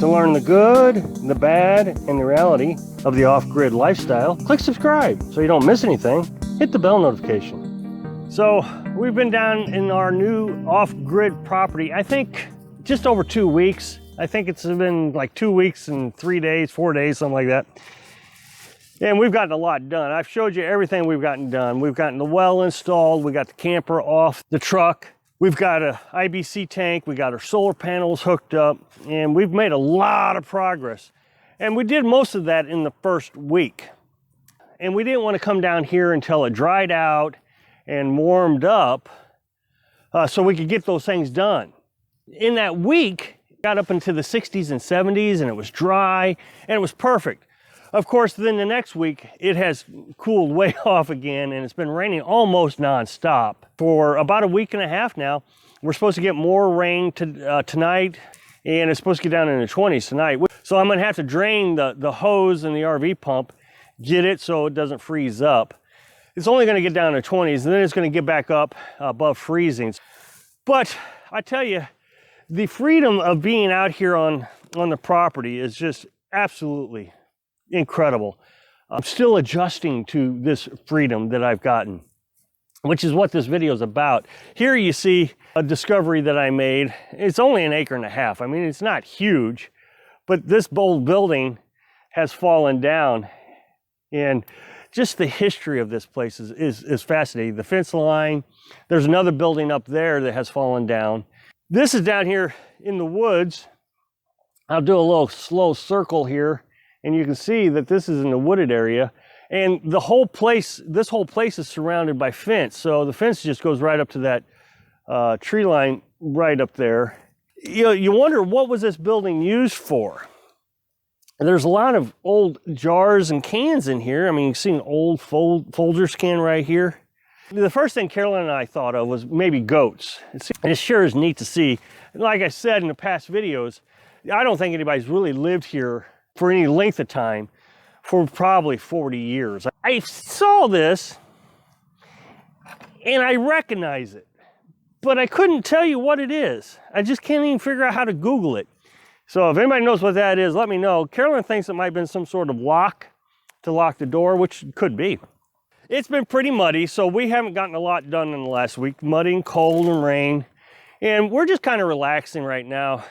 To learn the good, the bad, and the reality of the off-grid lifestyle, click subscribe so you don't miss anything. Hit the bell notification. So we've been down in our new off-grid property, I think just over 2 weeks. I think it's been like 2 weeks and 3 days, 4 days, something like that. And we've gotten a lot done. I've showed you everything we've gotten done. We've gotten the well installed. We got the camper off the truck. We've got a IBC tank. We got our solar panels hooked up, and we've made a lot of progress. And we did most of that in the first week. And we didn't want to come down here until it dried out and warmed up so we could get those things done. In that week, it got up into the 60s and 70s, and it was dry, and it was perfect. Of course, then the next week, it has cooled way off again, and it's been raining almost nonstop for about a week and a half now. We're supposed to get more rain tonight, and it's supposed to get down in the 20s tonight. So I'm gonna have to drain the hose and the RV pump, get it so it doesn't freeze up. It's only gonna get down to 20s, and then it's gonna get back up above freezing. But I tell you, the freedom of being out here on the property is just absolutely incredible. I'm still adjusting to this freedom that I've gotten, which is what this video is about. Here you see a discovery that I made. It's only 1.5 acres. I mean, it's not huge, but this old building has fallen down, and just the history of this place is fascinating. The fence line, there's another building up there that has fallen down. This is down here in the woods. I'll do a little slow circle here, and you can see that this is in the wooded area, and this whole place is surrounded by fence. So the fence just goes right up to that tree line right up there. You wonder, what was this building used for? There's a lot of old jars and cans in here. I mean, you see an old Folgers can right here. The first thing Carolyn and I thought of was maybe goats. It sure is neat to see. Like I said in the past videos, I don't think anybody's really lived here for any length of time for probably 40 years. I saw this and I recognize it, but I couldn't tell you what it is. I just can't even figure out how to Google it. So if anybody knows what that is, let me know. Carolyn thinks it might have been some sort of lock to lock the door, which could be. It's been pretty muddy, so we haven't gotten a lot done in the last week. Muddy and cold and rain. And we're just kind of relaxing right now,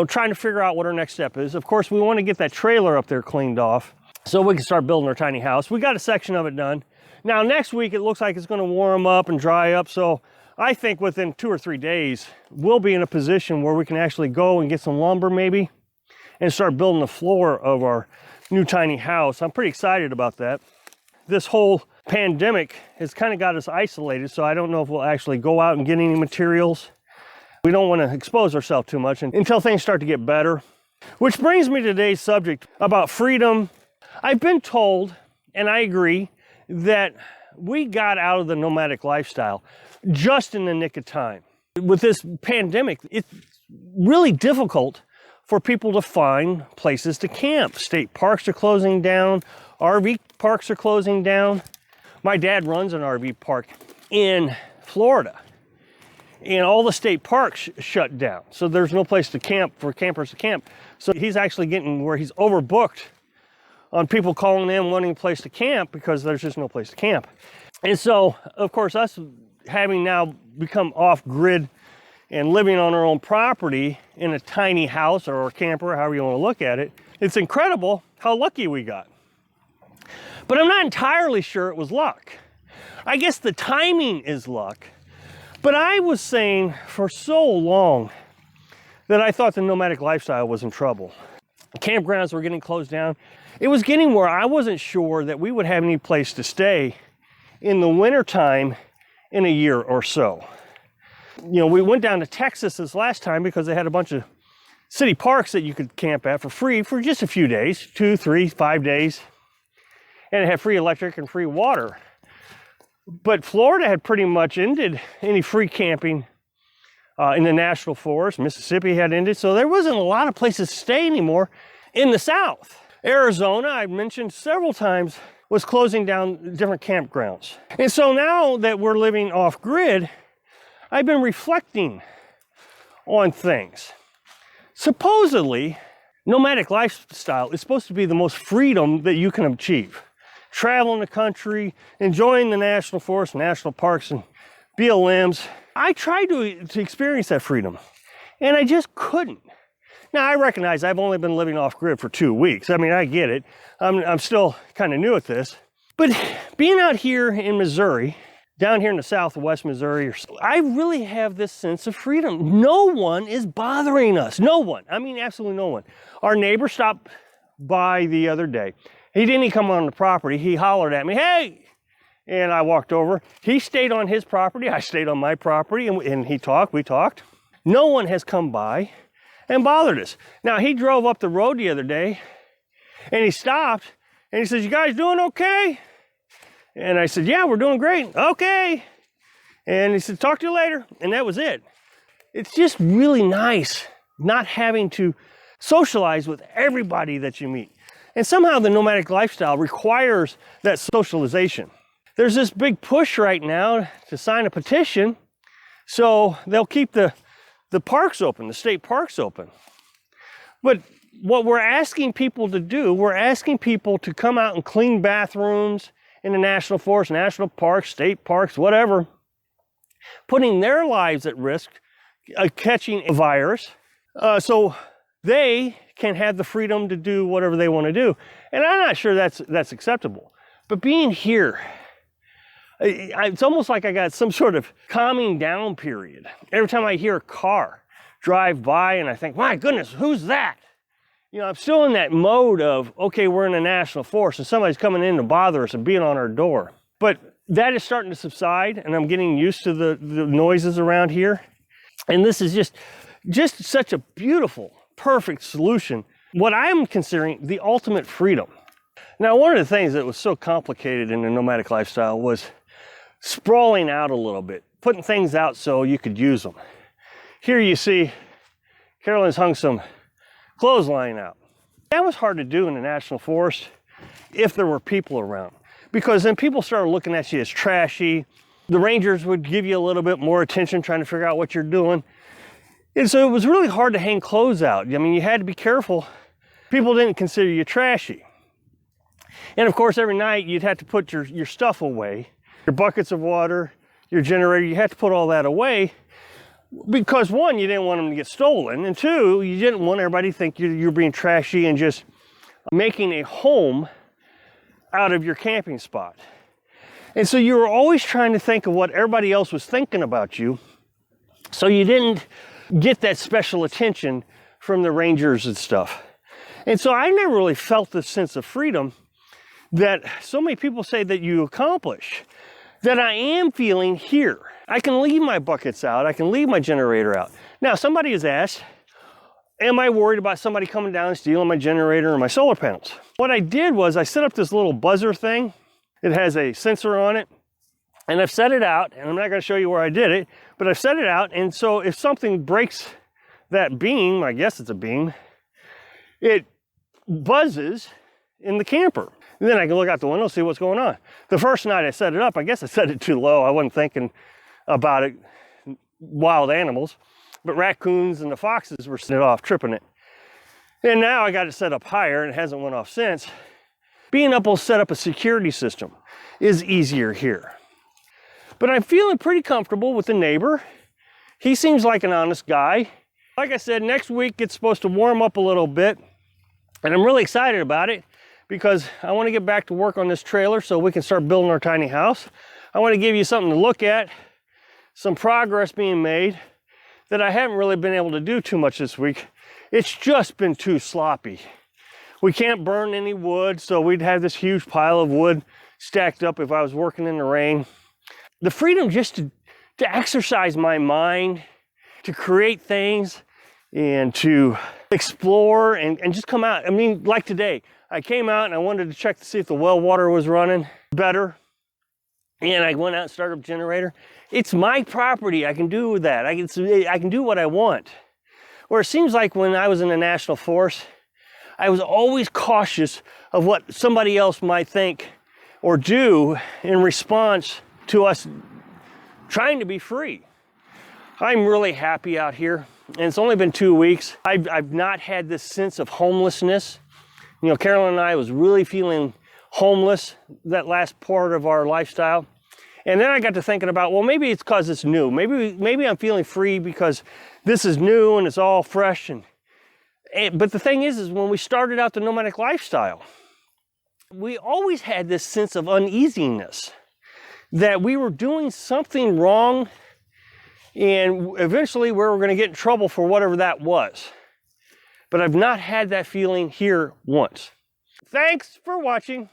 trying to figure out what our next step is. Of course, we want to get that trailer up there cleaned off so we can start building our tiny house. We got a section of it done. Now, next week, it looks like it's going to warm up and dry up. So I think within 2 or 3 days, we'll be in a position where we can actually go and get some lumber maybe and start building the floor of our new tiny house. I'm pretty excited about that. This whole pandemic has kind of got us isolated, so I don't know if we'll actually go out and get any materials. We don't want to expose ourselves too much until things start to get better. Which brings me to today's subject about freedom. I've been told, and I agree, that we got out of the nomadic lifestyle just in the nick of time. With this pandemic, it's really difficult for people to find places to camp. State parks are closing down, RV parks are closing down. My dad runs an RV park in Florida, and all the state parks shut down. So there's no place to camp for campers to camp. So he's actually getting where he's overbooked on people calling in wanting a place to camp because there's just no place to camp. And so, of course, us having now become off-grid and living on our own property in a tiny house or a camper, however you want to look at it, it's incredible how lucky we got. But I'm not entirely sure it was luck. I guess the timing is luck. But I was saying for so long that I thought the nomadic lifestyle was in trouble. Campgrounds were getting closed down. It was getting where I wasn't sure that we would have any place to stay in the wintertime in a year or so. We went down to Texas this last time because they had a bunch of city parks that you could camp at for free for just a few days, 2, 3, 5 days. And it had free electric and free water. But Florida had pretty much ended any free camping in the national forest. Mississippi had ended, so there wasn't a lot of places to stay anymore in the South. Arizona, I mentioned several times, was closing down different campgrounds. And so now that we're living off-grid, I've been reflecting on things. Supposedly, Nomadic lifestyle is supposed to be the most freedom that you can achieve. Traveling the country, enjoying the national forests, national parks, and BLMs. I tried to experience that freedom, and I just couldn't. Now, I recognize I've only been living off-grid for 2 weeks. I mean, I get it. I'm still kind of new at this. But being out here in Missouri, down here in the southwest Missouri, I really have this sense of freedom. No one is bothering us. No one. I mean, absolutely no one. Our neighbor stopped by the other day. He didn't even come on the property. He hollered at me, "Hey!" And I walked over. He stayed on his property. I stayed on my property, and we talked. No one has come by and bothered us. Now, he drove up the road the other day, and he stopped, and he says, "You guys doing okay?" And I said, "Yeah, we're doing great." "Okay." And he said, "Talk to you later." And that was it. It's just really nice not having to socialize with everybody that you meet. And somehow the nomadic lifestyle requires that socialization. There's this big push right now to sign a petition so they'll keep the parks open, the state parks open. But what we're asking people to do, we're asking people to come out and clean bathrooms in the national forest, national parks, state parks, whatever, putting their lives at risk of catching a virus so they can have the freedom to do whatever they want to do. And I'm not sure that's acceptable. But being here, it's almost like I got some sort of calming down period. Every time I hear a car drive by and I think, "My goodness, who's that?" You know, I'm still in that mode of, okay, we're in a national forest and somebody's coming in to bother us and being on our door. But that is starting to subside, and I'm getting used to the noises around here. And this is just such a beautiful, perfect solution. What I'm considering the ultimate freedom. Now, one of the things that was so complicated in the nomadic lifestyle was sprawling out a little bit, putting things out so you could use them. Here you see Carolyn's hung some clothesline out. That was hard to do in the national forest if there were people around, because then people started looking at you as trashy. The rangers would give you a little bit more attention trying to figure out what you're doing. And so it was really hard to hang clothes out. I mean, you had to be careful. People didn't consider you trashy. And of course, every night you'd have to put your stuff away, your buckets of water, your generator, you had to put all that away because one, you didn't want them to get stolen, and two, you didn't want everybody to think you're being trashy and just making a home out of your camping spot. And so you were always trying to think of what everybody else was thinking about you, so you didn't get that special attention from the rangers and stuff. And so I never really felt this sense of freedom that so many people say that you accomplish, that I am feeling here. I can leave my buckets out. I can leave my generator out. Now, somebody has asked, am I worried about somebody coming down and stealing my generator or my solar panels? What I did was I set up this little buzzer thing. It has a sensor on it, and I've set it out, and I'm not going to show you where I did it, but I've set it out, and so if something breaks that beam, I guess it's a beam, it buzzes in the camper. And then I can look out the window and see what's going on. The first night I set it up, I guess I set it too low. I wasn't thinking about it, wild animals, but raccoons and the foxes were setting it off, tripping it. And now I got it set up higher, and it hasn't went off since. Being able to set up a security system is easier here. But I'm feeling pretty comfortable with the neighbor. He seems like an honest guy. Like I said, next week it's supposed to warm up a little bit, and I'm really excited about it because I want to get back to work on this trailer so we can start building our tiny house. I want to give you something to look at, some progress being made that I haven't really been able to do too much this week. It's just been too sloppy. We can't burn any wood, so we'd have this huge pile of wood stacked up if I was working in the rain. The freedom just to exercise my mind, to create things, and to explore and just come out. I mean, like today, I came out and I wanted to check to see if the well water was running better. And I went out and started up a generator. It's my property. I can do that. I can do what I want. Where it seems like when I was in the national forest, I was always cautious of what somebody else might think or do in response to us trying to be free. I'm really happy out here. and it's only been 2 weeks. I've not had this sense of homelessness. You know, Carolyn and I was really feeling homeless that last part of our lifestyle. And then I got to thinking about, well, maybe it's because it's new. Maybe I'm feeling free because this is new and it's all fresh. But the thing is when we started out the nomadic lifestyle, we always had this sense of uneasiness that we were doing something wrong, and eventually we were going to get in trouble for whatever that was. But I've not had that feeling here once. Thanks for watching.